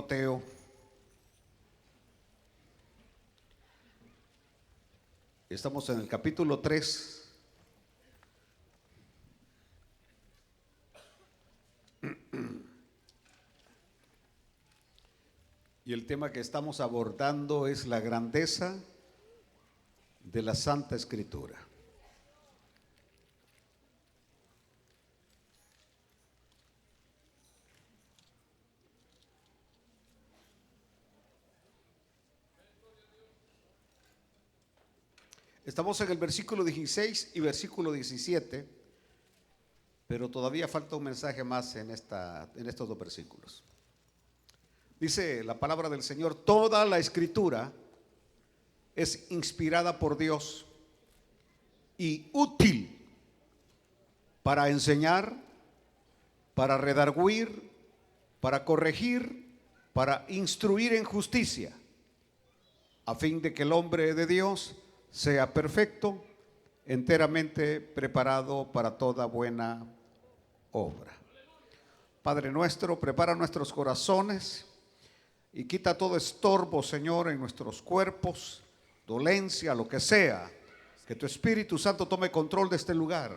Timoteo. Estamos en el capítulo 3. Y el tema que estamos abordando es la grandeza de la Santa Escritura. Estamos en el versículo 16 y versículo 17, pero todavía falta un mensaje más en estos dos versículos. Dice la palabra del Señor: toda la Escritura es inspirada por Dios y útil para enseñar, para redarguir, para corregir, para instruir en justicia, a fin de que el hombre de Dios sea perfecto, enteramente preparado para toda buena obra. Padre nuestro, prepara nuestros corazones y quita todo estorbo, Señor, en nuestros cuerpos, dolencia, lo que sea. Que tu Espíritu Santo tome control de este lugar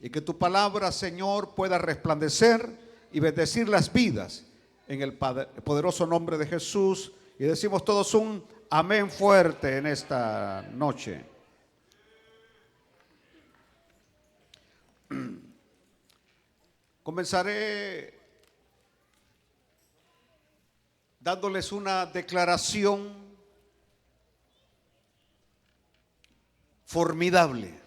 y que tu palabra, Señor, pueda resplandecer y bendecir las vidas en el poderoso nombre de Jesús. Y decimos todos un amén fuerte en esta noche. Comenzaré dándoles una declaración formidable.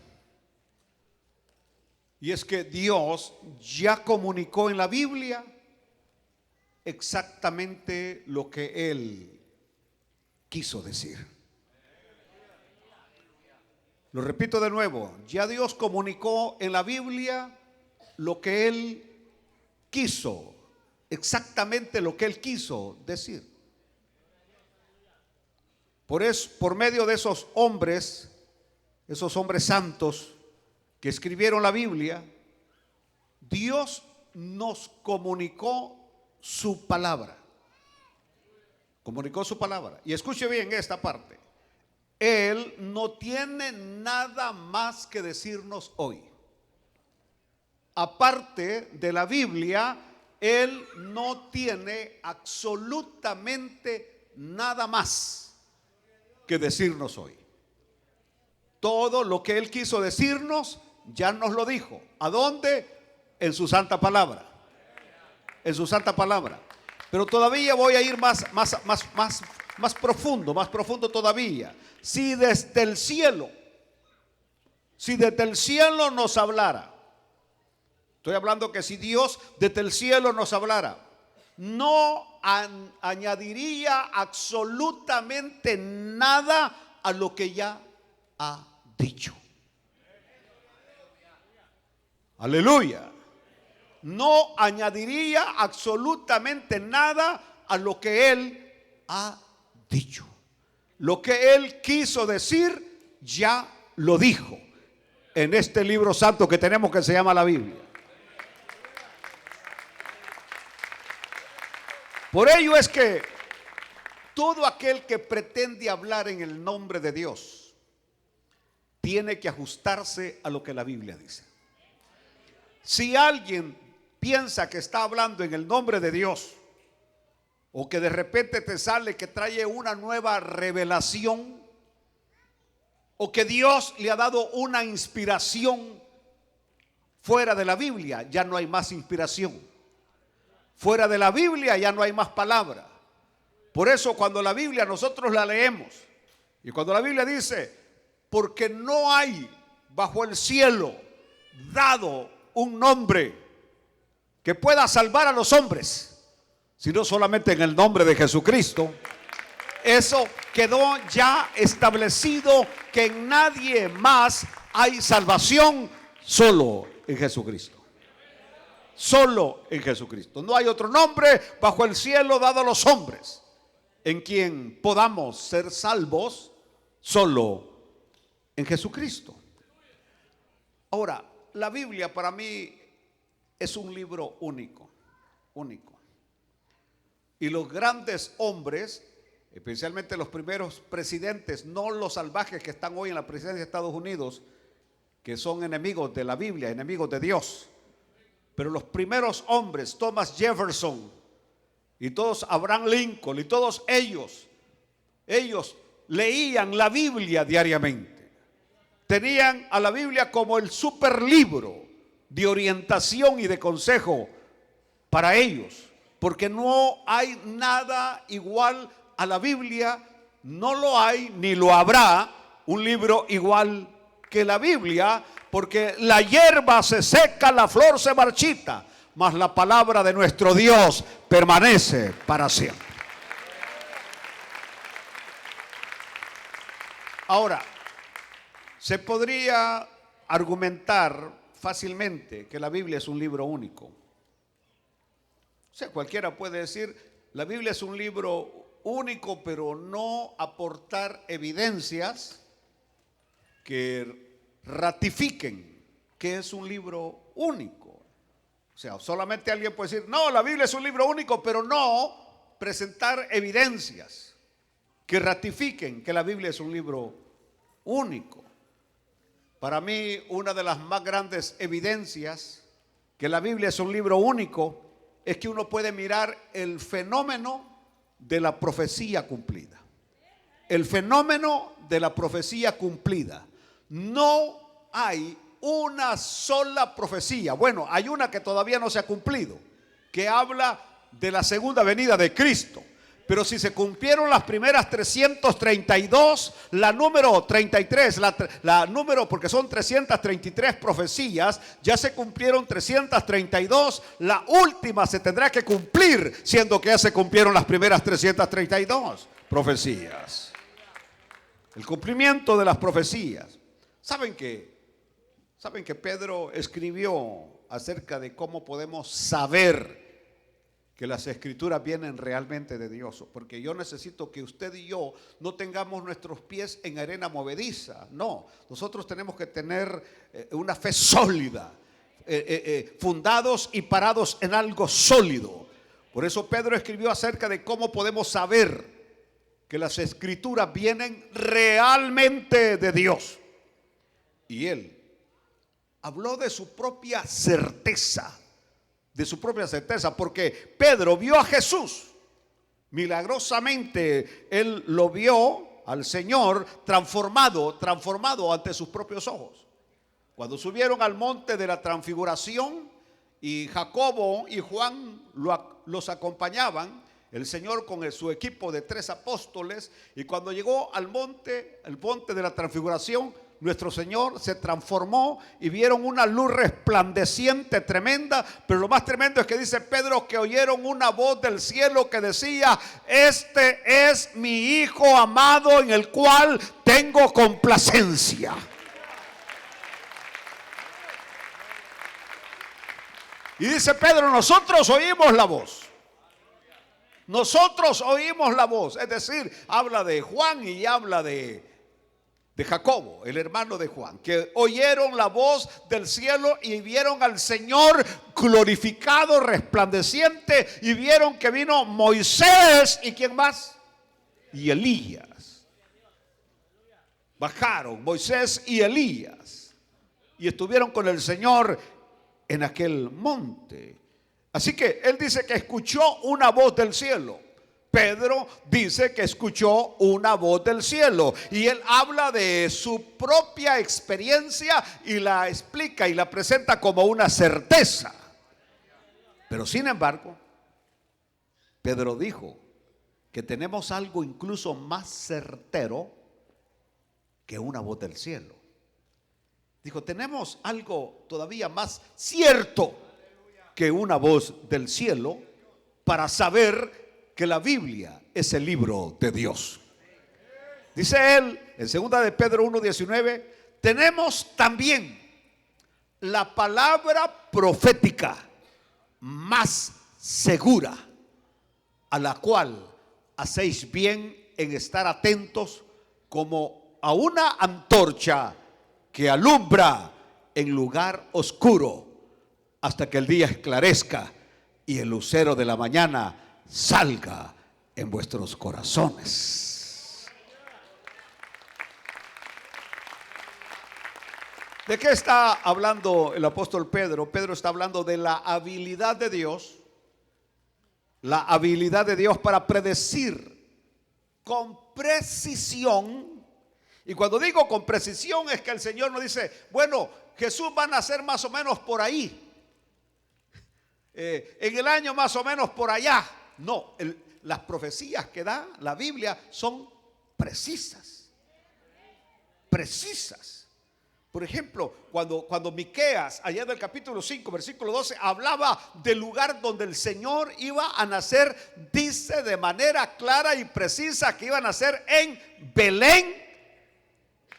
Y es que Dios ya comunicó en la Biblia exactamente lo que Él quiso decir. Lo repito de nuevo, ya Dios comunicó en la Biblia lo que Él quiso, exactamente lo que Él quiso decir. Por medio de esos hombres santos que escribieron la Biblia, Dios nos comunicó su palabra. Comunicó su palabra. Y escuche bien esta parte. Él no tiene nada más que decirnos hoy. Aparte de la Biblia, Él no tiene absolutamente nada más que decirnos hoy. Todo lo que Él quiso decirnos, ya nos lo dijo. ¿A dónde? En su santa palabra. En su santa palabra. Pero todavía voy a ir más profundo todavía. Si desde el cielo nos hablara, estoy hablando que si Dios desde el cielo nos hablara, no añadiría absolutamente nada a lo que ya ha dicho. Aleluya. No añadiría absolutamente nada a lo que Él ha dicho. Lo que Él quiso decir, ya lo dijo en este libro santo que tenemos, que se llama la Biblia. Por ello es que todo aquel que pretende hablar en el nombre de Dios tiene que ajustarse a lo que la Biblia dice. Si alguien piensa que está hablando en el nombre de Dios, o que de repente te sale que trae una nueva revelación, o que Dios le ha dado una inspiración fuera de la Biblia, ya no hay más inspiración. Fuera de la Biblia ya no hay más palabra. Por eso cuando la Biblia nosotros la leemos, y cuando la Biblia dice: porque no hay bajo el cielo dado un nombre que pueda salvar a los hombres, sino solamente en el nombre de Jesucristo. Eso quedó ya establecido, que en nadie más hay salvación, solo en Jesucristo. Solo en Jesucristo. No hay otro nombre bajo el cielo dado a los hombres en quien podamos ser salvos, solo en Jesucristo. Ahora, la Biblia para mí es un libro único. Y los grandes hombres, especialmente los primeros presidentes, no los salvajes que están hoy en la presidencia de Estados Unidos, que son enemigos de la Biblia, enemigos de Dios, pero los primeros hombres, Thomas Jefferson y todos, Abraham Lincoln y todos ellos leían la Biblia diariamente. Tenían a la Biblia como el superlibro de orientación y de consejo para ellos, porque no hay nada igual a la Biblia, no lo hay ni lo habrá un libro igual que la Biblia, porque la hierba se seca, la flor se marchita, mas la palabra de nuestro Dios permanece para siempre. Ahora, se podría argumentar fácilmente que la Biblia es un libro único. O sea, cualquiera puede decir, la Biblia es un libro único, pero no aportar evidencias que ratifiquen que es un libro único. O sea, solamente alguien puede decir, no, la Biblia es un libro único, pero no presentar evidencias que ratifiquen que la Biblia es un libro único. Para mí, una de las más grandes evidencias que la Biblia es un libro único es que uno puede mirar el fenómeno de la profecía cumplida. El fenómeno de la profecía cumplida. No hay una sola profecía. Bueno, hay una que todavía no se ha cumplido, que habla de la segunda venida de Cristo. Pero si se cumplieron las primeras 332, la número 33, la número, porque son 333 profecías, ya se cumplieron 332, la última se tendrá que cumplir, siendo que ya se cumplieron las primeras 332 profecías. El cumplimiento de las profecías. ¿Saben que Pedro escribió acerca de cómo podemos saber que las escrituras vienen realmente de Dios? Porque yo necesito que usted y yo no tengamos nuestros pies en arena movediza. No, nosotros tenemos que tener una fe sólida, fundados y parados en algo sólido. Por eso Pedro escribió acerca de cómo podemos saber que las escrituras vienen realmente de Dios. Y él habló de su propia certeza. De su propia certeza, porque Pedro vio a Jesús milagrosamente. Él lo vio al Señor transformado ante sus propios ojos. Cuando subieron al monte de la transfiguración y Jacobo y Juan los acompañaban, el Señor con su equipo de 3 apóstoles, y cuando llegó al monte, el monte de la transfiguración, nuestro Señor se transformó y vieron una luz resplandeciente tremenda. Pero lo más tremendo es que dice Pedro que oyeron una voz del cielo que decía: este es mi Hijo amado en el cual tengo complacencia. Y dice Pedro, nosotros oímos la voz. Nosotros oímos la voz. Es decir, habla de Juan y habla de Jacobo, el hermano de Juan, que oyeron la voz del cielo y vieron al Señor glorificado, resplandeciente, y vieron que vino Moisés y ¿quién más? Y Elías. Bajaron Moisés y Elías y estuvieron con el Señor en aquel monte. Así que él dice que escuchó una voz del cielo. Pedro dice que escuchó una voz del cielo, y él habla de su propia experiencia y la explica y la presenta como una certeza. Pero sin embargo, Pedro dijo que tenemos algo incluso más certero que una voz del cielo. Dijo, tenemos algo todavía más cierto que una voz del cielo para saber que la Biblia es el libro de Dios. Dice él en 2 de Pedro 1:19, tenemos también la palabra profética más segura, a la cual hacéis bien en estar atentos como a una antorcha que alumbra en lugar oscuro hasta que el día esclarezca y el lucero de la mañana salga en vuestros corazones. ¿De qué está hablando el apóstol Pedro? Pedro está hablando de la habilidad de Dios. La habilidad de Dios para predecir con precisión. Y cuando digo con precisión es que el Señor nos dice, bueno, Jesús va a nacer más o menos por ahí, en el año más o menos por allá. No, las profecías que da la Biblia son precisas. Precisas. Por ejemplo, cuando Miqueas, allá en el capítulo 5, versículo 12, hablaba del lugar donde el Señor iba a nacer, dice de manera clara y precisa que iba a nacer en Belén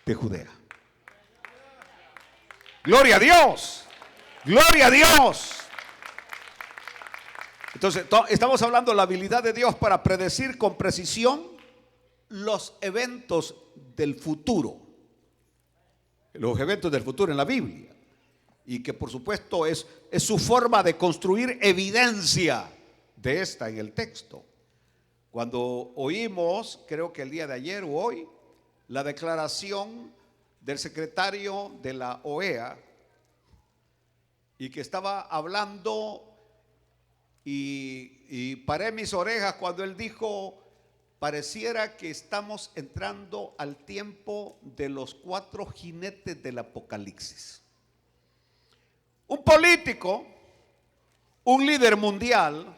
de Judea. Gloria a Dios, gloria a Dios. Entonces, estamos hablando de la habilidad de Dios para predecir con precisión los eventos del futuro. Los eventos del futuro en la Biblia. Y que por supuesto es su forma de construir evidencia de esta en el texto. Cuando oímos, creo que el día de ayer o hoy, la declaración del secretario de la OEA, y que estaba hablando, y paré mis orejas cuando él dijo: pareciera que estamos entrando al tiempo de los 4 jinetes del Apocalipsis. Un político, un líder mundial,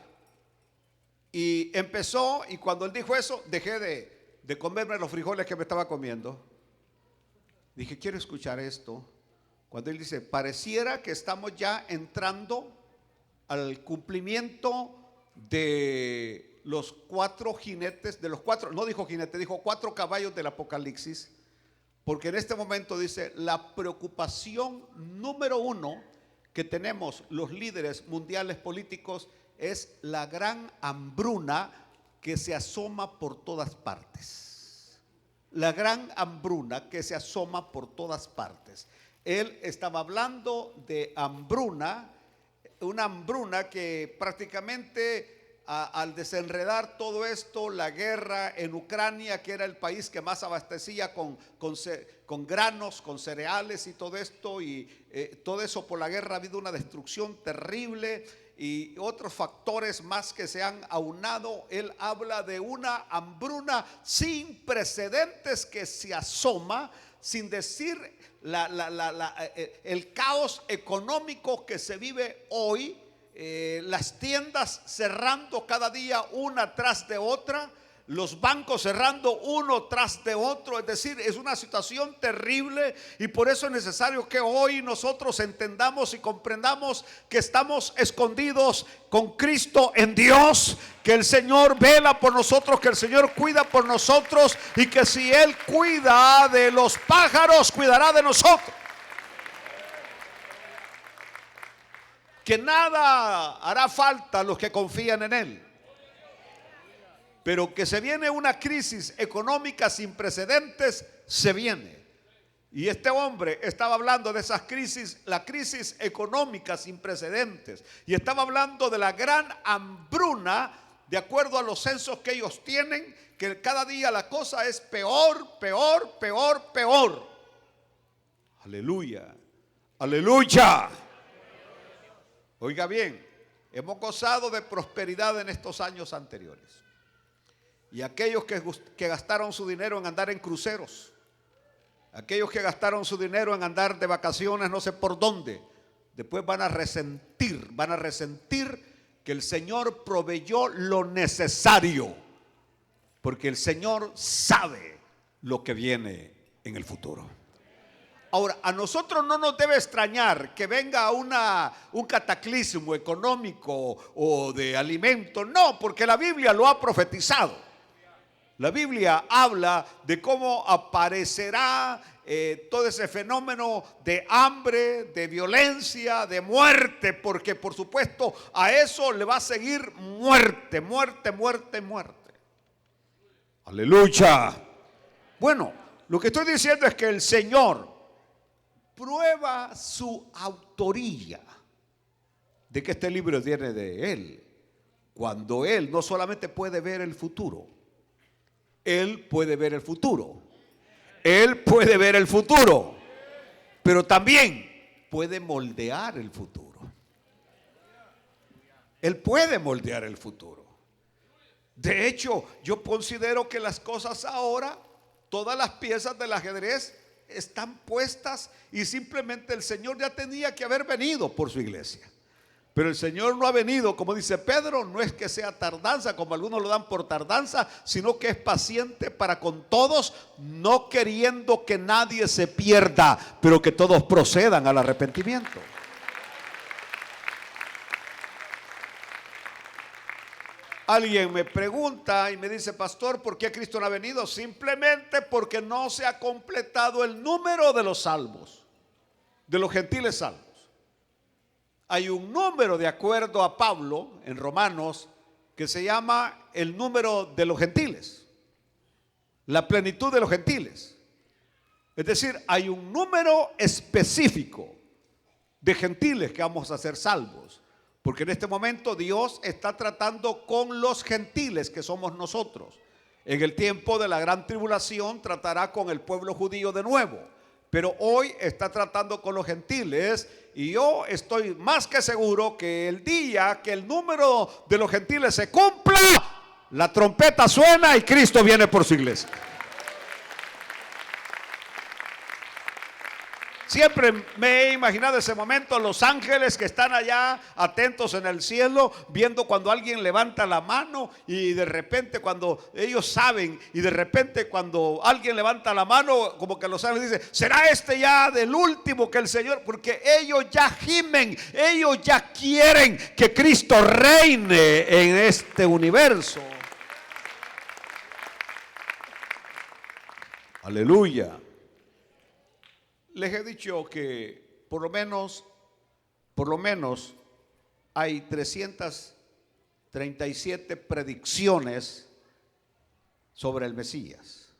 y empezó, y cuando él dijo eso, dejé de comerme los frijoles que me estaba comiendo. Dije, quiero escuchar esto. Cuando él dice, pareciera que estamos ya entrando al cumplimiento de los 4 jinetes, de los 4, no dijo jinete, dijo 4 caballos del Apocalipsis, porque en este momento dice, la preocupación número 1 que tenemos los líderes mundiales políticos es la gran hambruna que se asoma por todas partes. La gran hambruna que se asoma por todas partes. Él estaba hablando de hambruna, una hambruna que prácticamente al desenredar todo esto, la guerra en Ucrania, que era el país que más abastecía con granos, con cereales y todo esto, y todo eso por la guerra ha habido una destrucción terrible y otros factores más que se han aunado. Él habla de una hambruna sin precedentes que se asoma, sin decir el caos económico que se vive hoy. Las tiendas cerrando cada día una tras de otra, los bancos cerrando uno tras de otro, es decir, es una situación terrible, y por eso es necesario que hoy nosotros entendamos y comprendamos que estamos escondidos con Cristo en Dios, que el Señor vela por nosotros, que el Señor cuida por nosotros, y que si Él cuida de los pájaros, cuidará de nosotros. Que nada hará falta a los que confían en Él. Pero que se viene una crisis económica sin precedentes, se viene. Y este hombre estaba hablando de esas crisis, la crisis económica sin precedentes. Y estaba hablando de la gran hambruna, de acuerdo a los censos que ellos tienen, que cada día la cosa es peor, peor, peor, peor. Aleluya, aleluya. Oiga bien, hemos gozado de prosperidad en estos años anteriores. Y aquellos que gastaron su dinero en andar en cruceros, aquellos que gastaron su dinero en andar de vacaciones no sé por dónde, después van a resentir que el Señor proveyó lo necesario, porque el Señor sabe lo que viene en el futuro. Ahora, a nosotros no nos debe extrañar que venga un cataclismo económico o de alimento. No, porque la Biblia lo ha profetizado. La Biblia habla de cómo aparecerá todo ese fenómeno de hambre, de violencia, de muerte, porque por supuesto a eso le va a seguir muerte, muerte, muerte, muerte. Aleluya. Bueno, lo que estoy diciendo es que el Señor prueba su autoría de que este libro viene de Él cuando Él no solamente puede ver el futuro, Él puede ver el futuro. Él puede ver el futuro, pero también puede moldear el futuro. Él puede moldear el futuro. De hecho, yo considero que las cosas ahora, todas las piezas del ajedrez están puestas y simplemente el Señor ya tenía que haber venido por su iglesia. Pero el Señor no ha venido, como dice Pedro, no es que sea tardanza, como algunos lo dan por tardanza, sino que es paciente para con todos, no queriendo que nadie se pierda, pero que todos procedan al arrepentimiento. Alguien me pregunta y me dice: pastor, ¿por qué Cristo no ha venido? Simplemente porque no se ha completado el número de los salvos, de los gentiles salvos. Hay un número, de acuerdo a Pablo en Romanos, que se llama el número de los gentiles, la plenitud de los gentiles. Es decir, hay un número específico de gentiles que vamos a ser salvos, porque en este momento Dios está tratando con los gentiles, que somos nosotros. En el tiempo de la gran tribulación tratará con el pueblo judío de nuevo, pero hoy está tratando con los gentiles. Y yo estoy más que seguro que el día que el número de los gentiles se cumpla, la trompeta suena y Cristo viene por su iglesia. Siempre me he imaginado ese momento, los ángeles que están allá atentos en el cielo, viendo cuando alguien levanta la mano, y de repente cuando ellos saben, y de repente cuando alguien levanta la mano, como que los ángeles dicen: ¿será este ya del último que el Señor? Porque ellos ya gimen, ellos ya quieren que Cristo reine en este universo. Aleluya. Les he dicho que por lo menos hay 337 predicciones sobre el Mesías.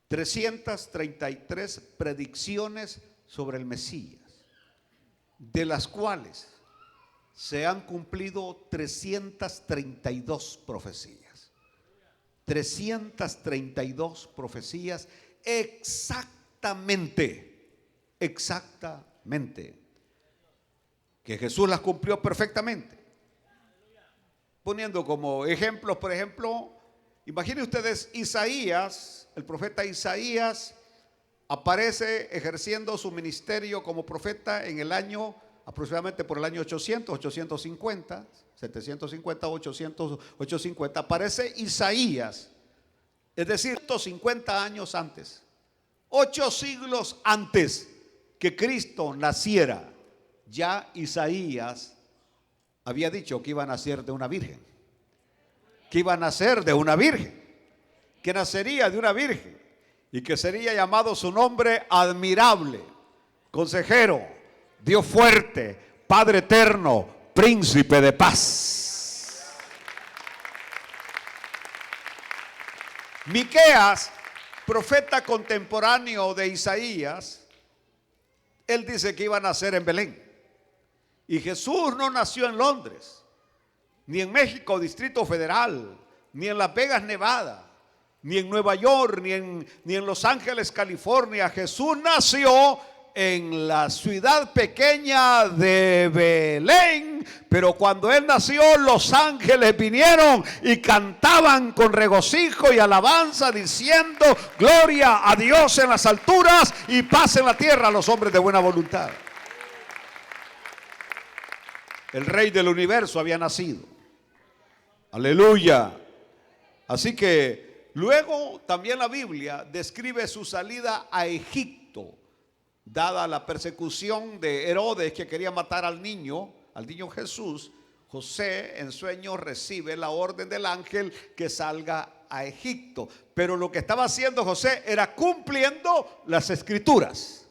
333 predicciones sobre el Mesías, de las cuales se han cumplido 332 profecías. 332 profecías exactamente, que Jesús las cumplió perfectamente. Poniendo como ejemplos, por ejemplo, imaginen ustedes Isaías, el profeta Isaías aparece ejerciendo su ministerio como profeta en el año, aproximadamente por el año 800, 850, 750, 800, 850, aparece Isaías, es decir, 150 años antes. 8 siglos antes que Cristo naciera, ya Isaías había dicho que iba a nacer de una virgen, que iba a nacer de una virgen, que nacería de una virgen y que sería llamado su nombre admirable, consejero, Dios fuerte, Padre eterno, príncipe de paz. Miqueas, profeta contemporáneo de Isaías, él dice que iba a nacer en Belén. Y Jesús no nació en Londres, ni en México, Distrito Federal, ni en Las Vegas, Nevada, ni en Nueva York, ni en Los Ángeles, California. Jesús nació en la ciudad pequeña de Belén, pero cuando él nació, los ángeles vinieron y cantaban con regocijo y alabanza, diciendo: gloria a Dios en las alturas y paz en la tierra a los hombres de buena voluntad. El Rey del universo había nacido. Aleluya. Así que luego también la Biblia describe su salida a Egipto, dada la persecución de Herodes, que quería matar al niño Jesús. José en sueños recibe la orden del ángel que salga a Egipto, pero lo que estaba haciendo José era cumpliendo las escrituras.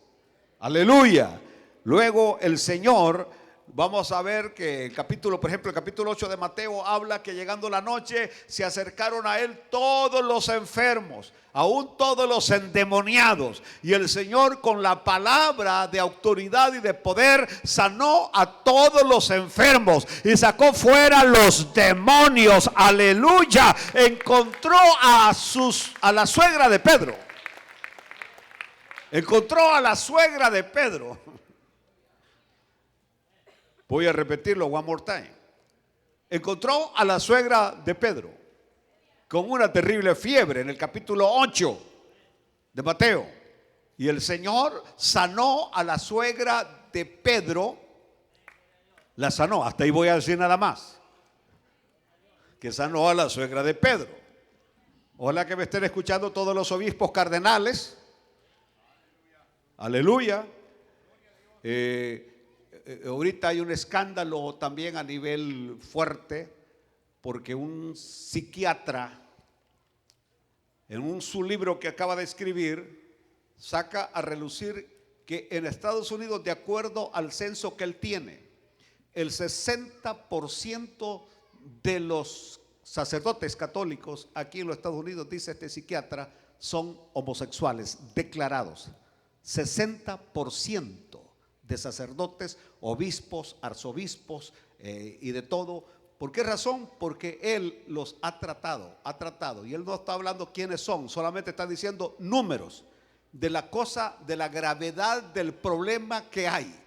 Aleluya. Luego el Señor vamos a ver que el capítulo, por ejemplo, el capítulo 8 de Mateo habla que llegando la noche se acercaron a él todos los enfermos, aún todos los endemoniados. Y el Señor, con la palabra de autoridad y de poder, sanó a todos los enfermos y sacó fuera los demonios. Aleluya. Encontró a la suegra de Pedro. Encontró a la suegra de Pedro. Voy a repetirlo one more time. Encontró a la suegra de Pedro con una terrible fiebre en el capítulo 8 de Mateo. Y el Señor sanó a la suegra de Pedro. La sanó. Hasta ahí voy a decir nada más. Que sanó a la suegra de Pedro. Ojalá que me estén escuchando todos los obispos cardenales. Aleluya. Ahorita hay un escándalo también a nivel fuerte porque un psiquiatra en su libro que acaba de escribir saca a relucir que en Estados Unidos, de acuerdo al censo que él tiene, el 60% de los sacerdotes católicos aquí en los Estados Unidos, dice este psiquiatra, son homosexuales declarados. 60% de sacerdotes, obispos, arzobispos y de todo. ¿Por qué razón? Porque él los ha tratado. Y él no está hablando quiénes son, solamente está diciendo números de la cosa, de la gravedad del problema que hay.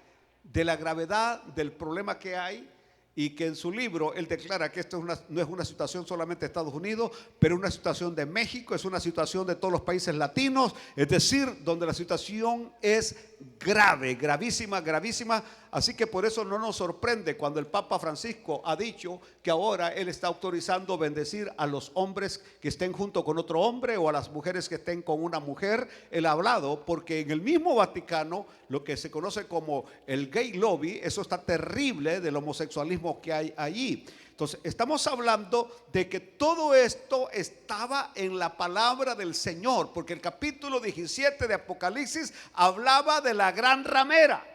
De la gravedad del problema que hay. Y que en su libro él declara que esto no es una situación solamente de Estados Unidos, pero una situación de México, es una situación de todos los países latinos, es decir, donde la situación es grave, gravísima, gravísima. Así que por eso no nos sorprende cuando el Papa Francisco ha dicho que ahora él está autorizando bendecir a los hombres que estén junto con otro hombre o a las mujeres que estén con una mujer. Él ha hablado porque en el mismo Vaticano, lo que se conoce como el gay lobby, eso está terrible del homosexualismo que hay allí. Entonces estamos hablando de que todo esto estaba en la palabra del Señor, porque el capítulo 17 de Apocalipsis hablaba de la gran ramera.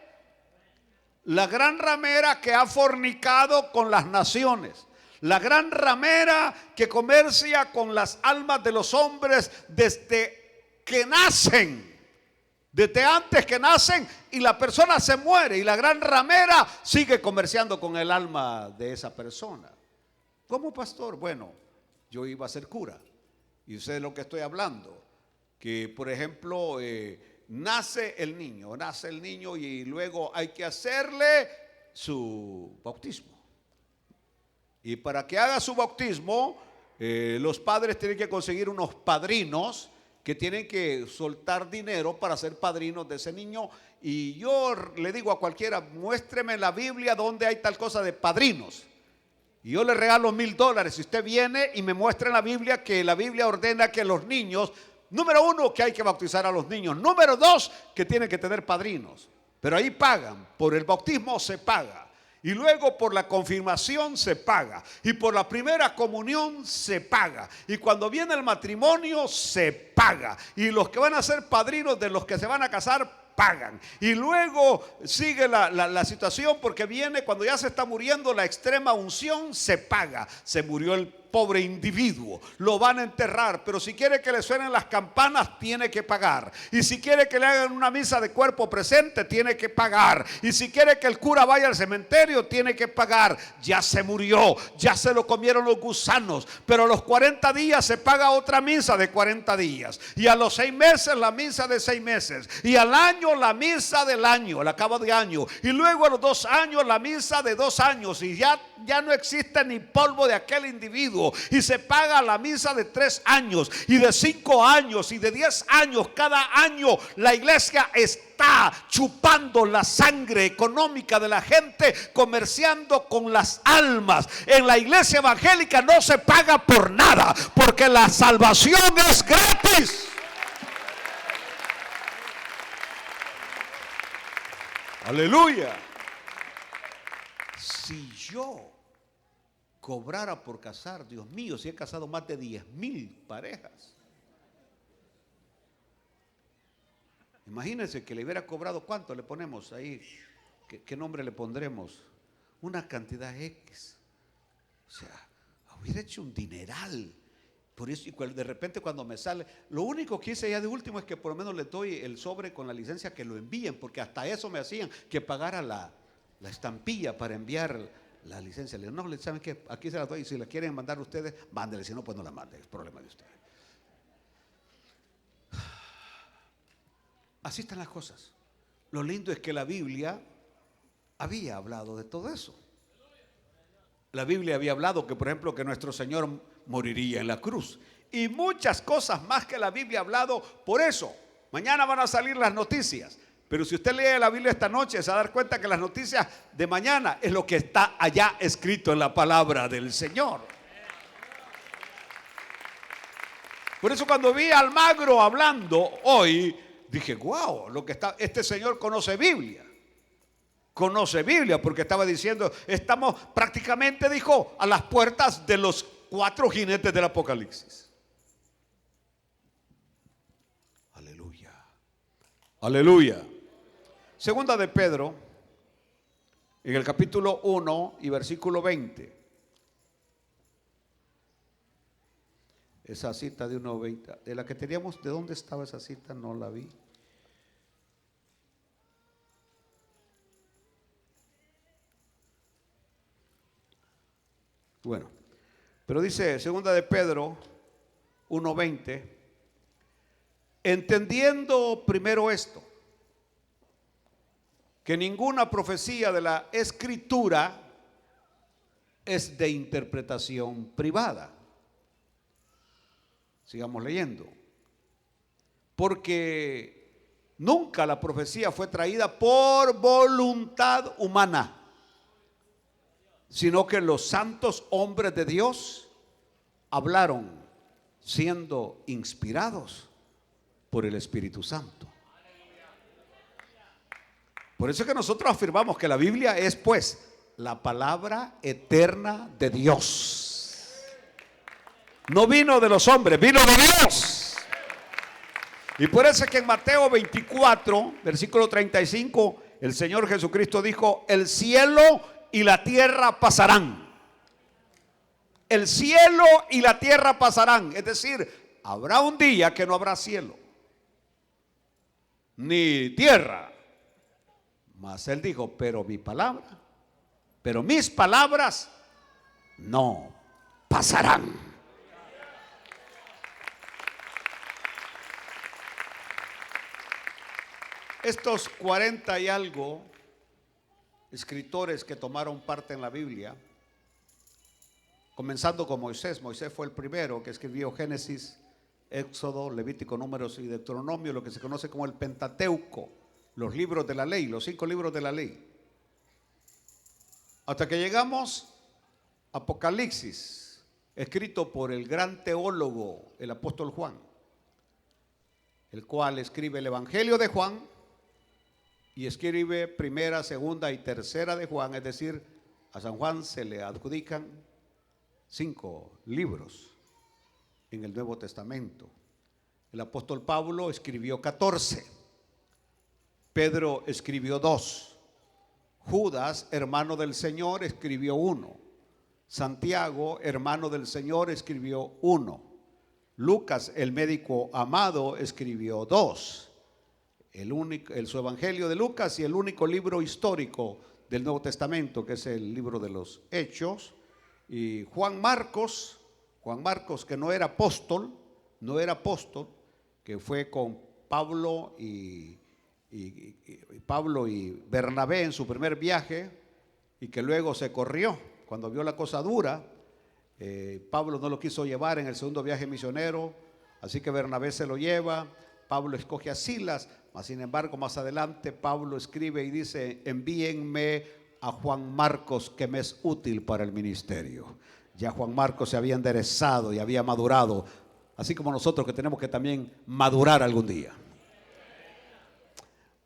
La gran ramera que ha fornicado con las naciones. La gran ramera que comercia con las almas de los hombres desde que nacen. Desde antes que nacen y la persona se muere y la gran ramera sigue comerciando con el alma de esa persona. ¿Cómo, pastor? Bueno, yo iba a ser cura y sé de lo que estoy hablando. Que por ejemplo nace el niño y luego hay que hacerle su bautismo. Y para que haga su bautismo los padres tienen que conseguir unos padrinos que tienen que soltar dinero para ser padrinos de ese niño. Y yo le digo a cualquiera, muéstreme en la Biblia donde hay tal cosa de padrinos. Y yo le regalo $1,000 si usted viene y me muestra en la Biblia que la Biblia ordena que los niños, número 1, que hay que bautizar a los niños. Número 2, que tienen que tener padrinos. Pero ahí pagan, por el bautismo se paga. Y luego por la confirmación se paga. Y por la primera comunión se paga. Y cuando viene el matrimonio se paga. Y los que van a ser padrinos de los que se van a casar pagan. Y luego sigue la situación porque viene cuando ya se está muriendo la extrema unción, se paga. Se murió el pobre individuo, lo van a enterrar, pero si quiere que le suenen las campanas tiene que pagar, y si quiere que le hagan una misa de cuerpo presente tiene que pagar, y si quiere que el cura vaya al cementerio tiene que pagar. Ya se murió, ya se lo comieron los gusanos, pero a los 40 días se paga otra misa de 40 días, y a los 6 meses la misa de 6 meses, y al año la misa del año, al cabo de año, y luego a los 2 años la misa de 2 años, y ya no existe ni polvo de aquel individuo. Y se paga la misa de 3 años y de 5 años y de 10 años. Cada año la iglesia está chupando la sangre económica de la gente, comerciando con las almas. En la iglesia evangélica no se paga por nada, porque la salvación es gratis. Aleluya. Si yo cobrara por casar, Dios mío, si he casado más de 10,000 parejas. Imagínense que le hubiera cobrado, ¿cuánto le ponemos ahí? ¿Qué nombre le pondremos? una cantidad X. O sea, hubiera hecho un dineral. Por eso, y de repente cuando me sale, lo único que hice ya de último es que por lo menos le doy el sobre con la licencia que lo envíen, porque hasta eso me hacían que pagara la estampilla para enviar la licencia. Le digo, no, ¿saben qué? Aquí se la doy y si la quieren mandar ustedes, mándenle, si no, pues no la manden, es problema de ustedes. Así están las cosas. Lo lindo es que la Biblia había hablado de todo eso. La Biblia había hablado que, por ejemplo, que nuestro Señor moriría en la cruz. Y muchas cosas más que la Biblia ha hablado. Por eso, mañana van a salir las noticias. Pero si usted lee la Biblia esta noche, se va a dar cuenta que las noticias de mañana es lo que está allá escrito en la palabra del Señor. Por eso cuando vi a Almagro hablando hoy, dije, wow, este señor conoce Biblia. Conoce Biblia, porque estaba diciendo, estamos prácticamente, dijo, a las puertas de los 4 jinetes del Apocalipsis. Aleluya. Aleluya. Segunda de Pedro, en el capítulo 1 y versículo 20. Esa cita de 1:20, de la que teníamos, ¿de dónde estaba esa cita? No la vi. Bueno, pero dice segunda de Pedro 1:20, entendiendo primero esto, que ninguna profecía de la Escritura es de interpretación privada. Sigamos leyendo. Porque nunca la profecía fue traída por voluntad humana, sino que los santos hombres de Dios hablaron siendo inspirados por el Espíritu Santo. Por eso es que nosotros afirmamos que la Biblia es, pues, la palabra eterna de Dios. No vino de los hombres, vino de Dios. Y por eso es que en Mateo 24, versículo 35, el Señor Jesucristo dijo, el cielo y la tierra pasarán. El cielo y la tierra pasarán. Es decir, habrá un día que no habrá cielo ni tierra. Mas él dijo, pero mis palabras no pasarán. Estos 40 y algo escritores que tomaron parte en la Biblia, comenzando con Moisés. Moisés fue el primero que escribió Génesis, Éxodo, Levítico, Números y Deuteronomio, lo que se conoce como el Pentateuco, los libros de la ley, los 5 libros de la ley. Hasta que llegamos a Apocalipsis, escrito por el gran teólogo, el apóstol Juan, el cual escribe el Evangelio de Juan y escribe primera, segunda y tercera de Juan. Es decir, a San Juan se le adjudican 5 libros en el Nuevo Testamento. El apóstol Pablo escribió 14. Pedro escribió 2. Judas, hermano del Señor, escribió 1. Santiago, hermano del Señor, escribió 1. Lucas, el médico amado, escribió 2. Su Evangelio de Lucas y el único libro histórico del Nuevo Testamento, que es el libro de los Hechos. Y Juan Marcos, que no era apóstol, que fue con Pablo y Bernabé en su primer viaje, y que luego se corrió cuando vio la cosa dura. Pablo no lo quiso llevar en el segundo viaje misionero, así que Bernabé se lo lleva. Pablo escoge a Silas, mas sin embargo más adelante Pablo escribe y dice, envíenme a Juan Marcos, que me es útil para el ministerio. Ya Juan Marcos se había enderezado y había madurado, así como nosotros, que tenemos que también madurar algún día.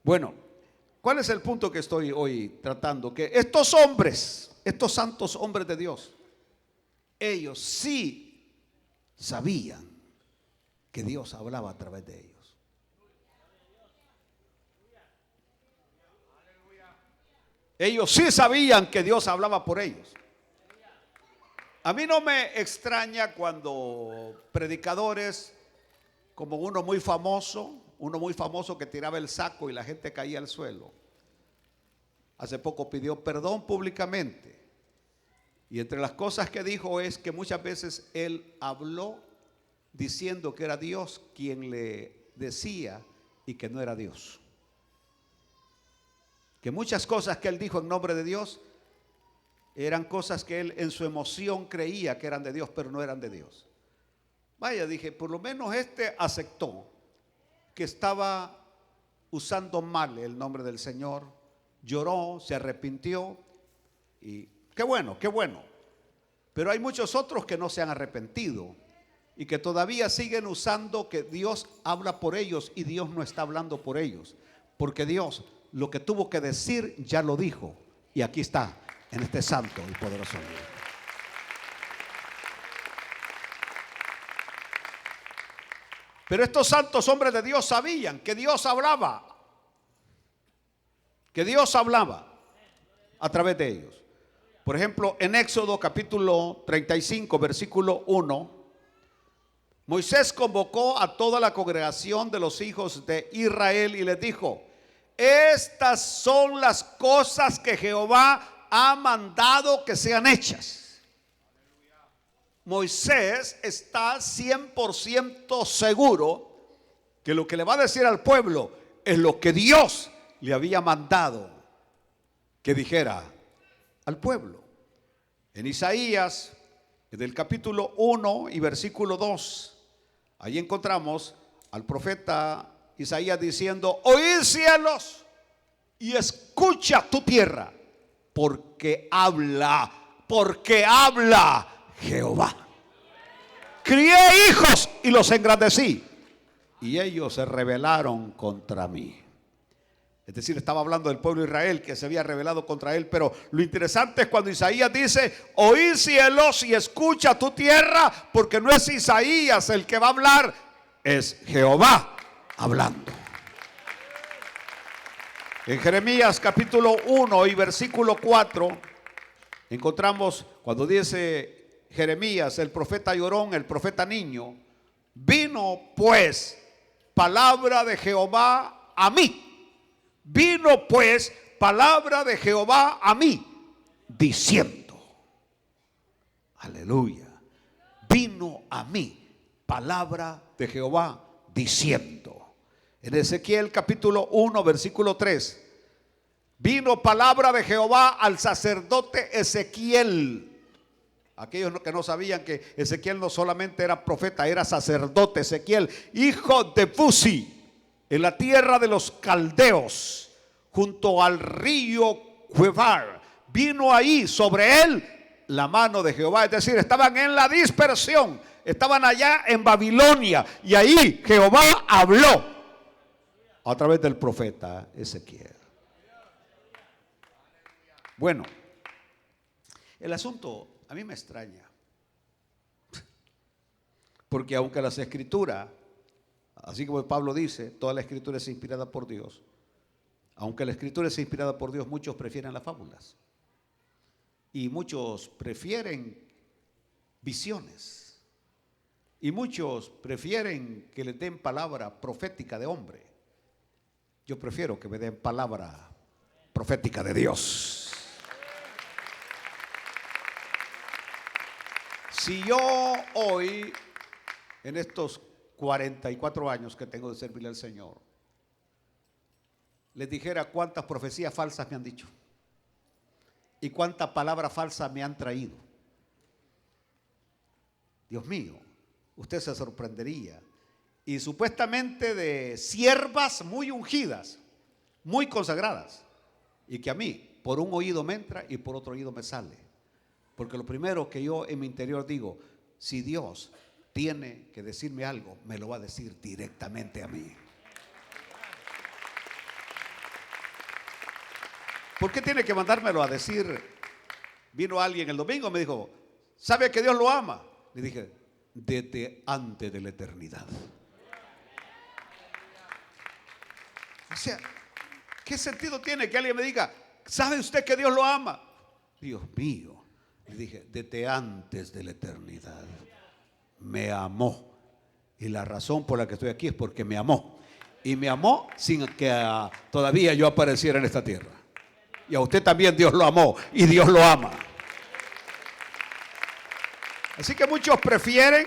Bueno, ¿cuál es el punto que estoy hoy tratando? Que estos hombres, estos santos hombres de Dios, ellos sí sabían que Dios hablaba a través de ellos. Ellos sí sabían que Dios hablaba por ellos. A mí no me extraña cuando predicadores como uno muy famoso que tiraba el saco y la gente caía al suelo. Hace poco pidió perdón públicamente. Y entre las cosas que dijo es que muchas veces él habló diciendo que era Dios quien le decía y que no era Dios. Que muchas cosas que él dijo en nombre de Dios eran cosas que él en su emoción creía que eran de Dios, pero no eran de Dios. Vaya, dije, por lo menos este aceptó que estaba usando mal el nombre del Señor, lloró, se arrepintió y qué bueno, qué bueno. Pero hay muchos otros que no se han arrepentido y que todavía siguen usando que Dios habla por ellos y Dios no está hablando por ellos. Porque Dios lo que tuvo que decir ya lo dijo y aquí está en este santo y poderoso libro. Pero estos santos hombres de Dios sabían que Dios hablaba. Que Dios hablaba a través de ellos. Por ejemplo, en Éxodo capítulo 35, versículo 1, Moisés convocó a toda la congregación de los hijos de Israel y les dijo: estas son las cosas que Jehová ha mandado que sean hechas. Moisés está 100% seguro que lo que le va a decir al pueblo es lo que Dios le había mandado que dijera al pueblo. En Isaías, del capítulo 1 y versículo 2, ahí encontramos al profeta Isaías diciendo: oíd cielos y escucha tu tierra, porque habla Jehová. Crié hijos y los engrandecí, y ellos se rebelaron contra mí. Es decir, estaba hablando del pueblo de Israel que se había rebelado contra él. Pero lo interesante es cuando Isaías dice: oíd cielos y escucha tu tierra, porque no es Isaías el que va a hablar, es Jehová hablando. En Jeremías capítulo 1 y versículo 4 encontramos cuando dice Jeremías, el profeta llorón, el profeta niño: vino pues palabra de Jehová a mí. Vino pues palabra de Jehová a mí, diciendo, aleluya, vino a mí palabra de Jehová diciendo. En Ezequiel capítulo 1 versículo 3, vino palabra de Jehová al sacerdote Ezequiel. Aquellos que no sabían que Ezequiel no solamente era profeta, era sacerdote. Ezequiel, hijo de Buzi, en la tierra de los caldeos, junto al río Quebar. Vino ahí sobre él la mano de Jehová. Es decir, estaban en la dispersión, estaban allá en Babilonia, y ahí Jehová habló a través del profeta Ezequiel. Bueno, el asunto a mí me extraña, porque aunque las escrituras, así como Pablo dice, toda la escritura es inspirada por Dios. Aunque la escritura es inspirada por Dios, muchos prefieren las fábulas. Y muchos prefieren visiones. Y muchos prefieren que les den palabra profética de hombre. Yo prefiero que me den palabra profética de Dios. Si yo hoy, en estos 44 años que tengo de servirle al Señor, les dijera cuántas profecías falsas me han dicho y cuántas palabras falsas me han traído, Dios mío, usted se sorprendería. Y supuestamente de siervas muy ungidas, muy consagradas, y que a mí por un oído me entra y por otro oído me sale. Porque lo primero que yo en mi interior digo: si Dios tiene que decirme algo, me lo va a decir directamente a mí. ¿Por qué tiene que mandármelo a decir? Vino alguien el domingo y me dijo: ¿sabe que Dios lo ama? Le dije: desde antes de la eternidad. O sea, ¿qué sentido tiene que alguien me diga: ¿Sabe usted que Dios lo ama? Dios mío, le dije, desde antes de la eternidad me amó. Y la razón por la que estoy aquí es porque me amó. Y me amó sin que todavía yo apareciera en esta tierra. Y a usted también Dios lo amó y Dios lo ama. Así que muchos prefieren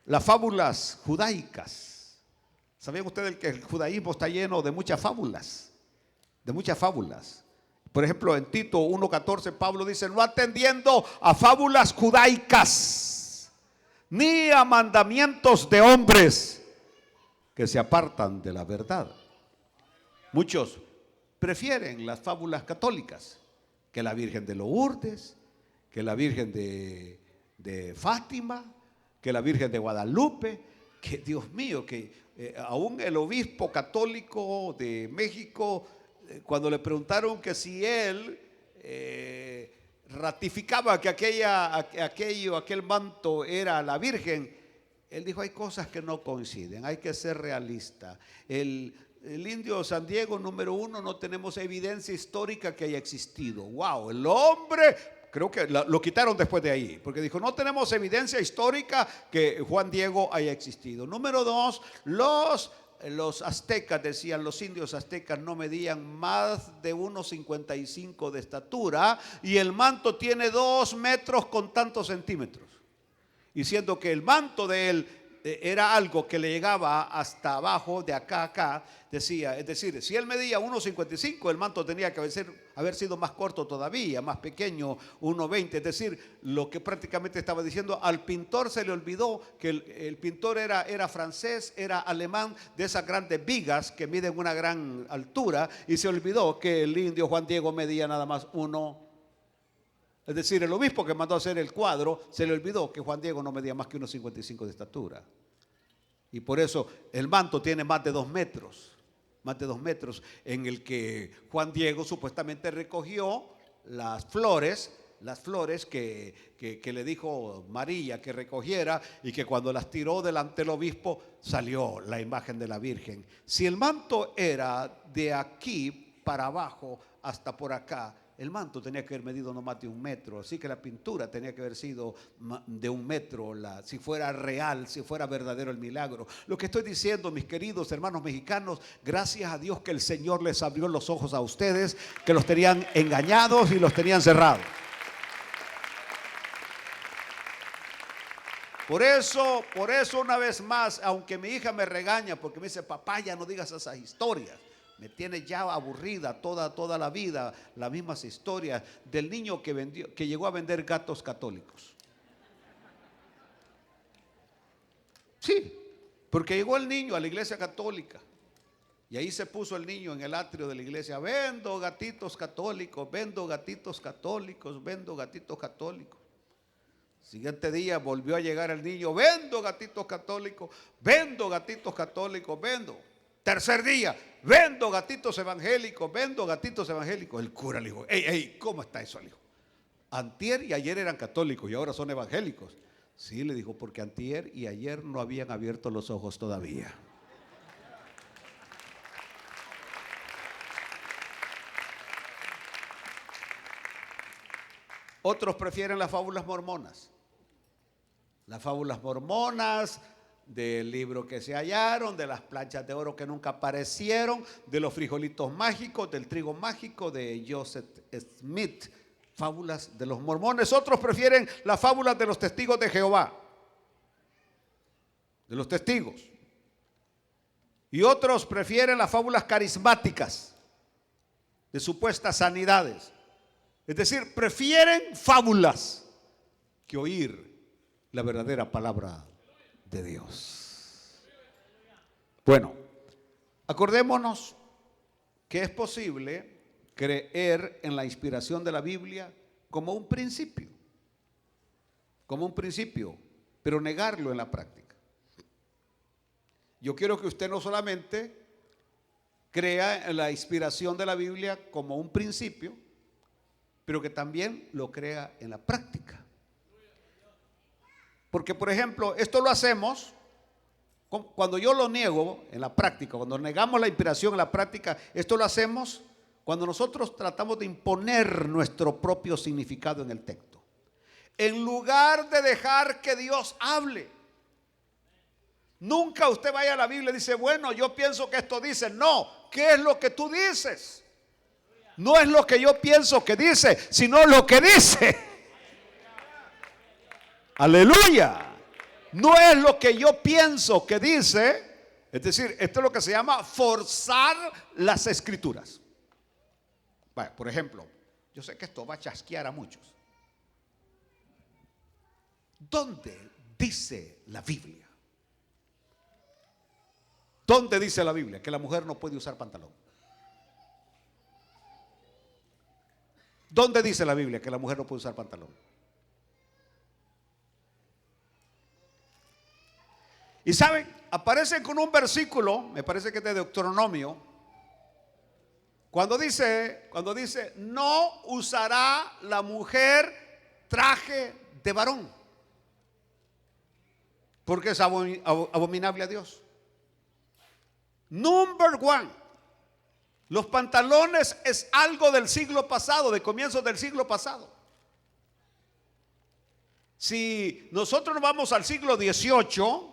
las fábulas judaicas. ¿Sabían ustedes que el judaísmo está lleno de muchas fábulas? De muchas fábulas. Por ejemplo, en Tito 1:14 Pablo dice, no atendiendo a fábulas judaicas, ni a mandamientos de hombres que se apartan de la verdad. Muchos prefieren las fábulas católicas, que la Virgen de Lourdes, que la Virgen de Fátima, que la Virgen de Guadalupe, que Dios mío, que aún el obispo católico de México, cuando le preguntaron que si él ratificaba que aquel manto era la Virgen, él dijo, hay cosas que no coinciden, hay que ser realista. El indio San Diego número 1, no tenemos evidencia histórica que haya existido. Wow, el hombre, creo que lo quitaron después de ahí, porque dijo, no tenemos evidencia histórica que Juan Diego haya existido. Número 2, los aztecas, decían, los indios aztecas no medían más de 1,55 de estatura y el manto tiene 2 metros con tantos centímetros. Y siendo que el manto de él era algo que le llegaba hasta abajo, de acá a acá, decía, es decir, si él medía 1,55, el manto tenía que haber sido más corto todavía, más pequeño, 1,20. Es decir, lo que prácticamente estaba diciendo, al pintor se le olvidó que el pintor era francés, era alemán, de esas grandes vigas que miden una gran altura, y se olvidó que el indio Juan Diego medía nada más 1. Es decir, el obispo que mandó a hacer el cuadro, se le olvidó que Juan Diego no medía más que 1,55 de estatura. Y por eso el manto tiene más de 2 metros. Más de 2 metros, en el que Juan Diego supuestamente recogió las flores que le dijo María que recogiera, y que cuando las tiró delante del obispo salió la imagen de la Virgen. Si el manto era de aquí para abajo hasta por acá, el manto tenía que haber medido no más de 1 metro, así que la pintura tenía que haber sido de 1 metro, si fuera real, si fuera verdadero el milagro. Lo que estoy diciendo, mis queridos hermanos mexicanos, gracias a Dios que el Señor les abrió los ojos a ustedes, que los tenían engañados y los tenían cerrados. Por eso una vez más, aunque mi hija me regaña porque me dice, papá, ya no digas esas historias. Me tiene ya aburrida toda la vida las mismas historias del niño que llegó a vender gatos católicos. Sí, porque llegó el niño a la iglesia católica y ahí se puso el niño en el atrio de la iglesia: vendo gatitos católicos, vendo gatitos católicos, vendo gatitos católicos. Siguiente día volvió a llegar el niño: vendo gatitos católicos, vendo gatitos católicos, vendo. Tercer día: vendo gatitos evangélicos, vendo gatitos evangélicos. El cura le dijo: ey, ¿cómo está eso? Le dijo: antier y ayer eran católicos y ahora son evangélicos. Sí, le dijo, porque antier y ayer no habían abierto los ojos todavía. Otros prefieren las fábulas mormonas. Las fábulas mormonas, del libro que se hallaron, de las planchas de oro que nunca aparecieron, de los frijolitos mágicos, del trigo mágico de Joseph Smith. Fábulas de los mormones. Otros prefieren las fábulas de los testigos de Jehová, de los testigos. Y otros prefieren las fábulas carismáticas, de supuestas sanidades. Es decir, prefieren fábulas que oír la verdadera palabra de Dios. Bueno, acordémonos que es posible creer en la inspiración de la Biblia como un principio, pero negarlo en la práctica. Yo quiero que usted no solamente crea en la inspiración de la Biblia como un principio, pero que también lo crea en la práctica. Porque, por ejemplo, esto lo hacemos Cuando yo lo niego en la práctica, cuando negamos la inspiración en la práctica, esto lo hacemos cuando nosotros tratamos de imponer nuestro propio significado en el texto, en lugar de dejar que Dios hable. Nunca usted vaya a la Biblia y dice, bueno, yo pienso que esto dice. No, ¿qué es lo que tú dices? No es lo que yo pienso que dice, sino lo que dice. Aleluya. No es lo que yo pienso que dice. Es decir, esto es lo que se llama forzar las escrituras. Bueno, por ejemplo, yo sé que esto va a chasquear a muchos. ¿Dónde dice la Biblia? ¿Dónde dice la Biblia que la mujer no puede usar pantalón? ¿Dónde dice la Biblia que la mujer no puede usar pantalón? Y saben, aparecen con un versículo, me parece que es de Deuteronomio, cuando dice, no usará la mujer traje de varón, porque es abominable a Dios. Number one, los pantalones es algo del siglo pasado, de comienzos del siglo pasado. Si nosotros nos vamos al siglo XVIII,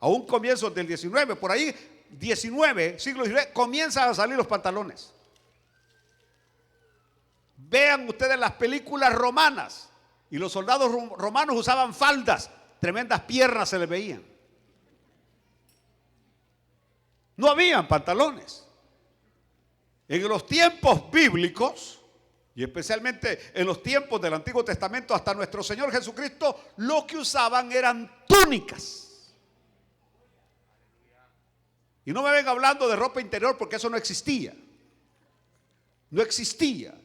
aún comienzos del XIX, por ahí, siglo XIX, comienzan a salir los pantalones. Vean ustedes las películas romanas, y los soldados romanos usaban faldas, tremendas piernas se les veían. No habían pantalones. En los tiempos bíblicos, y especialmente en los tiempos del Antiguo Testamento hasta nuestro Señor Jesucristo, lo que usaban eran túnicas. Y no me vengan hablando de ropa interior, porque eso no existía. No existía.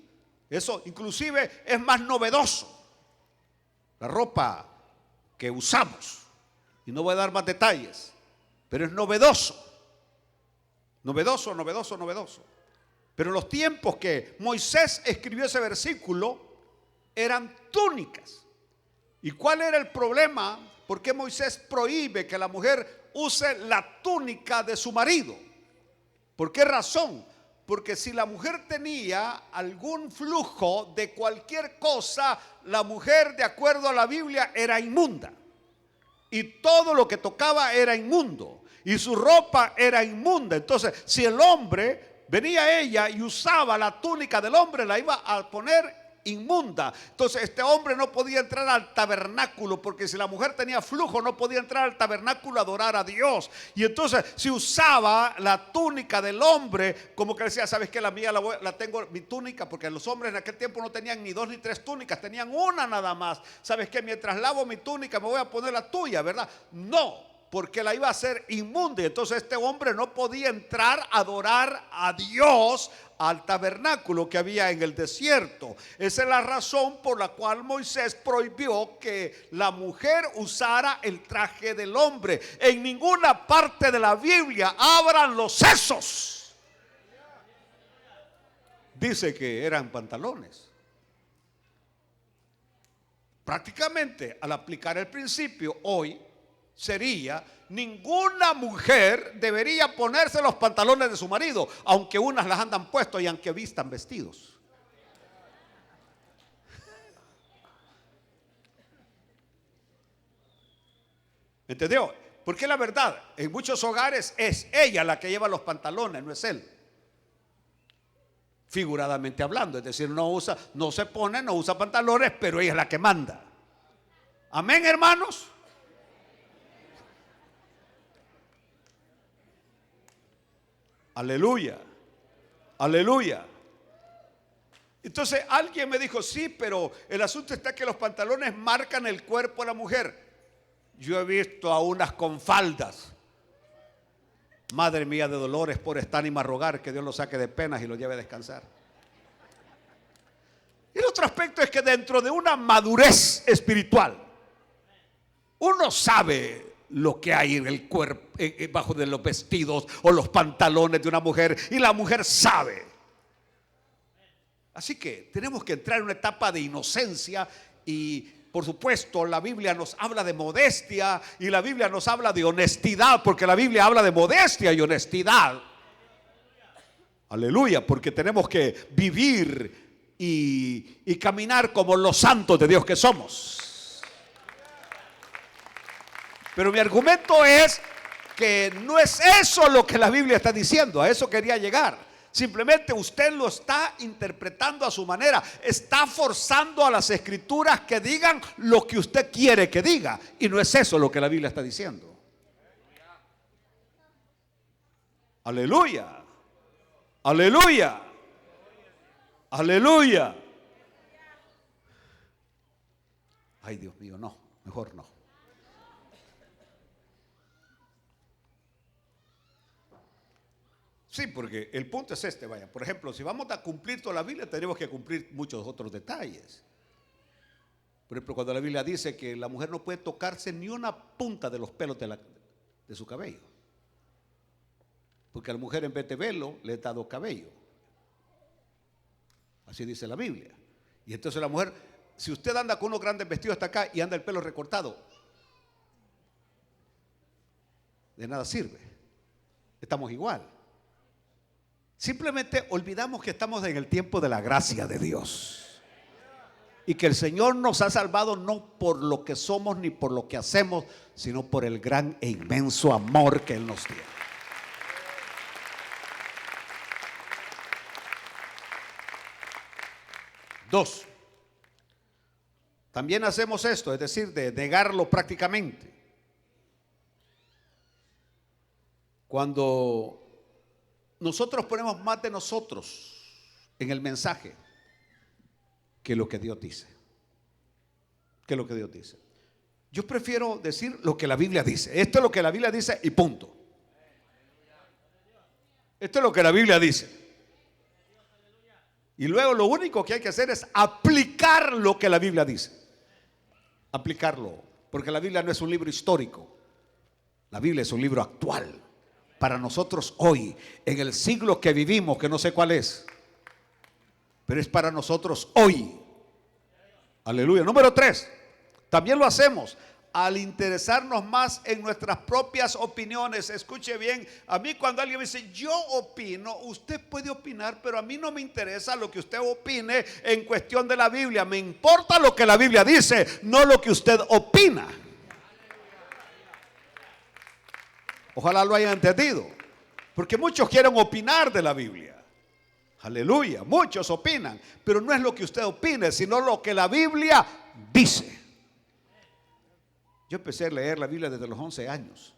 Eso inclusive es más novedoso, la ropa que usamos. Y no voy a dar más detalles, pero es novedoso. Novedoso. Pero en los tiempos que Moisés escribió ese versículo, eran túnicas. ¿Y cuál era el problema? ¿Por qué Moisés prohíbe que la mujer use la túnica de su marido? ¿Por qué razón? Porque si la mujer tenía algún flujo de cualquier cosa, la mujer, de acuerdo a la Biblia, era inmunda. Y todo lo que tocaba era inmundo. Y su ropa era inmunda. Entonces, si el hombre venía ella y usaba la túnica del hombre, la iba a poner inmunda. Entonces este hombre no podía entrar al tabernáculo, porque si la mujer tenía flujo no podía entrar al tabernáculo a adorar a Dios. Y entonces si usaba la túnica del hombre, como que decía, ¿sabes qué? La mía la tengo, mi túnica, porque los hombres en aquel tiempo no tenían ni 2 ni 3 túnicas, tenían una nada más. ¿Sabes qué? Mientras lavo mi túnica me voy a poner la tuya, ¿verdad? No, porque la iba a hacer inmunda. Entonces este hombre no podía entrar a adorar a Dios al tabernáculo que había en el desierto. Esa es la razón por la cual Moisés prohibió que la mujer usara el traje del hombre. En ninguna parte de la Biblia abran los sesos. Dice que eran pantalones. Prácticamente, al aplicar el principio hoy, sería: ninguna mujer debería ponerse los pantalones de su marido, aunque unas las andan puestos y aunque vistan vestidos. ¿Entendió? Porque la verdad, en muchos hogares es ella la que lleva los pantalones, no es él. Figuradamente hablando, es decir, no usa pantalones, pero ella es la que manda. Amén, hermanos. Aleluya, aleluya. Entonces alguien me dijo, sí, pero el asunto está que los pantalones marcan el cuerpo de la mujer. Yo he visto a unas con faldas. Madre mía de dolores, por esta ánima rogar que Dios los saque de penas y los lleve a descansar. Y el otro aspecto es que dentro de una madurez espiritual, uno sabe lo que hay en el cuerpo, bajo de los vestidos o los pantalones de una mujer, y la mujer sabe. Así que tenemos que entrar en una etapa de inocencia y por supuesto, la Biblia nos habla de modestia y la Biblia nos habla de honestidad, porque la Biblia habla de modestia y honestidad. Aleluya, porque tenemos que vivir y caminar como los santos de Dios que somos. Pero mi argumento es que no es eso lo que la Biblia está diciendo. A eso quería llegar. Simplemente usted lo está interpretando a su manera. Está forzando a las escrituras que digan lo que usted quiere que diga. Y no es eso lo que la Biblia está diciendo. Aleluya. Aleluya. Aleluya. Ay, Dios mío, no, mejor no. Sí, porque el punto es este, vaya. Por ejemplo, si vamos a cumplir toda la Biblia, tenemos que cumplir muchos otros detalles. Por ejemplo, cuando la Biblia dice que la mujer no puede tocarse ni una punta de los pelos de su cabello. Porque a la mujer en vez de velo le he dado cabello. Así dice la Biblia. Y entonces la mujer, si usted anda con unos grandes vestidos hasta acá y anda el pelo recortado, de nada sirve. Estamos igual. Simplemente olvidamos que estamos en el tiempo de la gracia de Dios. Y que el Señor nos ha salvado no por lo que somos ni por lo que hacemos, sino por el gran e inmenso amor que Él nos tiene. Dos, también hacemos esto, es decir, de negarlo prácticamente. Cuando nosotros ponemos más de nosotros en el mensaje que lo que Dios dice. Que lo que Dios dice. Yo prefiero decir lo que la Biblia dice. Esto es lo que la Biblia dice y punto. Esto es lo que la Biblia dice. Y luego lo único que hay que hacer es aplicar lo que la Biblia dice. Aplicarlo. Porque la Biblia no es un libro histórico. La Biblia es un libro actual. Para nosotros hoy, en el siglo que vivimos, que no sé cuál es, pero es para nosotros hoy. Aleluya. Número 3, también lo hacemos al interesarnos más en nuestras propias opiniones. Escuche bien, a mí cuando alguien me dice yo opino, usted puede opinar, pero a mí no me interesa lo que usted opine en cuestión de la Biblia. Me importa lo que la Biblia dice, no lo que usted opina. Ojalá lo hayan entendido, porque muchos quieren opinar de la Biblia. Aleluya, muchos opinan, pero no es lo que usted opine, sino lo que la Biblia dice. Yo empecé a leer la Biblia desde los 11 años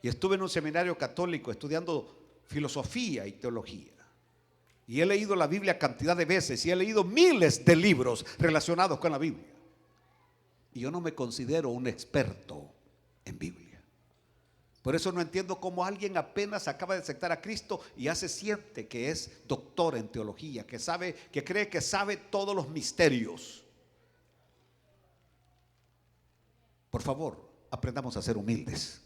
y estuve en un seminario católico estudiando filosofía y teología. Y he leído la Biblia cantidad de veces y he leído miles de libros relacionados con la Biblia. Y yo no me considero un experto en Biblia. Por eso no entiendo cómo alguien apenas acaba de aceptar a Cristo y ya se siente que es doctor en teología, que sabe, que cree que sabe todos los misterios. Por favor, aprendamos a ser humildes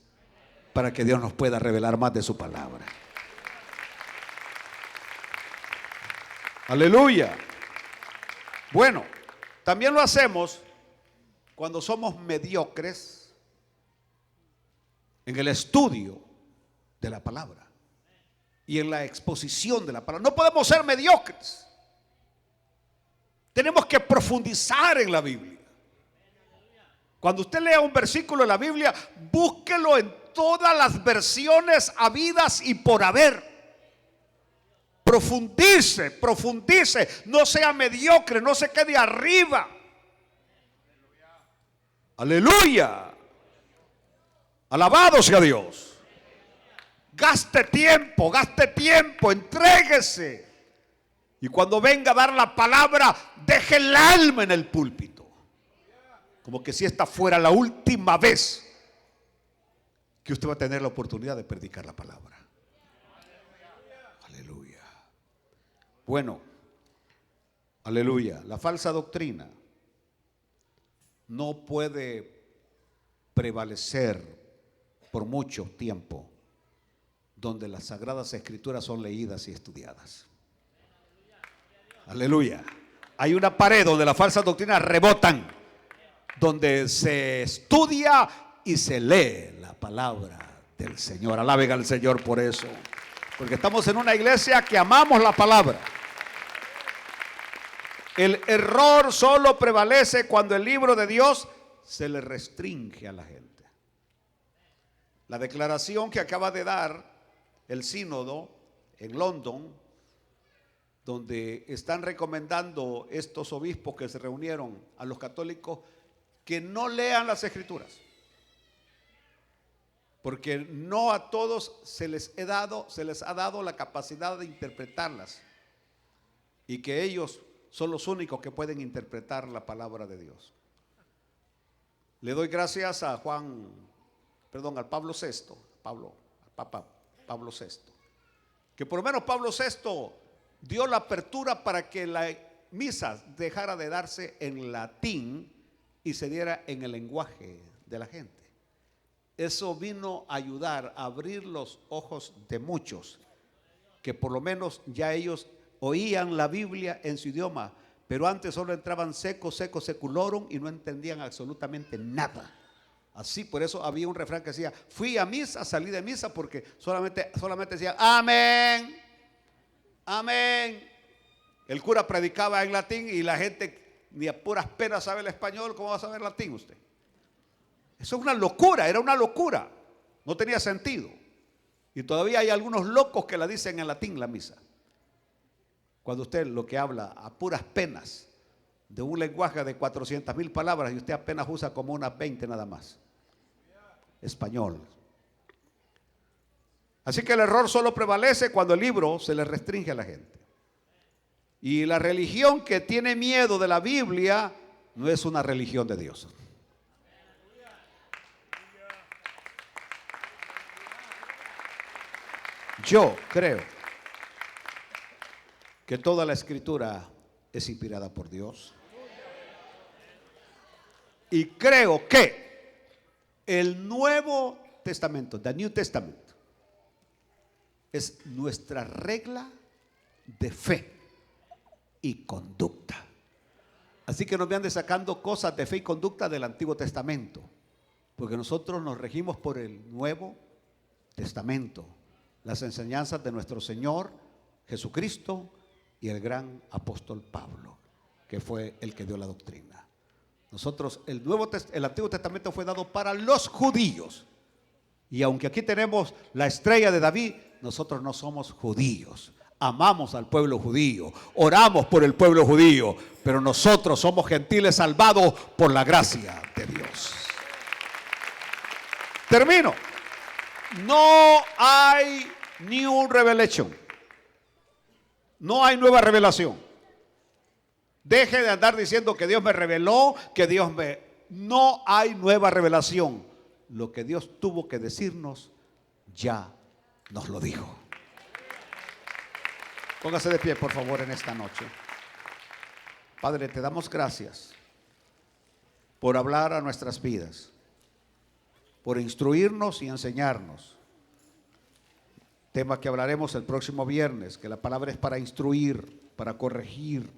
para que Dios nos pueda revelar más de su palabra. Aleluya. Bueno, también lo hacemos cuando somos mediocres en el estudio de la palabra y en la exposición de la palabra. No podemos ser mediocres. Tenemos que profundizar en la Biblia. Cuando usted lea un versículo de la Biblia, búsquelo en todas las versiones habidas y por haber. Profundice, profundice. No sea mediocre, no se quede arriba. Aleluya. Alabado sea Dios. Gaste tiempo, entréguese. Y cuando venga a dar la palabra, deje el alma en el púlpito. Como que si esta fuera la última vez que usted va a tener la oportunidad de predicar la palabra. Aleluya. Bueno, aleluya. La falsa doctrina no puede prevalecer por mucho tiempo donde las sagradas escrituras son leídas y estudiadas. Aleluya. Hay una pared donde las falsas doctrinas rebotan, donde se estudia y se lee la palabra del Señor. Alaben al Señor por eso, porque estamos en una iglesia que amamos la palabra. El error solo prevalece cuando el libro de Dios se le restringe a la gente. La declaración que acaba de dar el sínodo en London, donde están recomendando estos obispos que se reunieron a los católicos que no lean las escrituras, porque no a todos se les ha dado la capacidad de interpretarlas, y que ellos son los únicos que pueden interpretar la palabra de Dios. Le doy gracias a al Pablo VI, al Papa Pablo VI, que por lo menos Pablo VI dio la apertura para que la misa dejara de darse en latín y se diera en el lenguaje de la gente. Eso vino a ayudar a abrir los ojos de muchos, que por lo menos ya ellos oían la Biblia en su idioma, pero antes solo entraban seco seculorum y no entendían absolutamente nada. Así, por eso había un refrán que decía: fui a misa, salí de misa, porque solamente decía amén, amén. El cura predicaba en latín y la gente ni a puras penas sabe el español. ¿Cómo va a saber latín usted? Eso es una locura, era una locura, no tenía sentido. Y todavía hay algunos locos que la dicen en latín la misa, cuando usted lo que habla a puras penas de un lenguaje de 400,000 palabras y usted apenas usa como unas 20 nada más español. Así que el error solo prevalece cuando el libro se le restringe a la gente. Y la religión que tiene miedo de la Biblia no es una religión de Dios. Yo creo que toda la escritura es inspirada por Dios. Y creo que el Nuevo Testamento, the New Testament, es nuestra regla de fe y conducta. Así que no me ande sacando cosas de fe y conducta del Antiguo Testamento, porque nosotros nos regimos por el Nuevo Testamento, las enseñanzas de nuestro Señor Jesucristo y el gran apóstol Pablo, que fue el que dio la doctrina. Nosotros, el Antiguo Testamento fue dado para los judíos, y aunque aquí tenemos la estrella de David, nosotros no somos judíos. Amamos al pueblo judío, oramos por el pueblo judío, pero nosotros somos gentiles salvados por la gracia de Dios. Termino. No hay new revelation. No hay nueva revelación. Deje de andar diciendo que Dios me reveló, No hay nueva revelación. Lo que Dios tuvo que decirnos, ya nos lo dijo. Póngase de pie, por favor, en esta noche. Padre, te damos gracias por hablar a nuestras vidas, por instruirnos y enseñarnos. Tema que hablaremos el próximo viernes, que la palabra es para instruir, para corregir,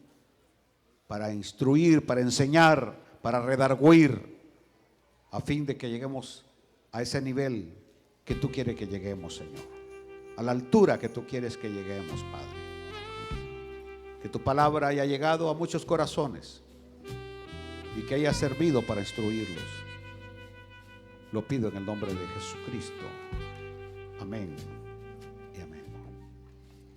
para instruir, para enseñar, para redarguir, a fin de que lleguemos a ese nivel que tú quieres que lleguemos, Señor, a la altura que tú quieres que lleguemos, Padre. Que tu palabra haya llegado a muchos corazones y que haya servido para instruirlos. Lo pido en el nombre de Jesucristo. Amén.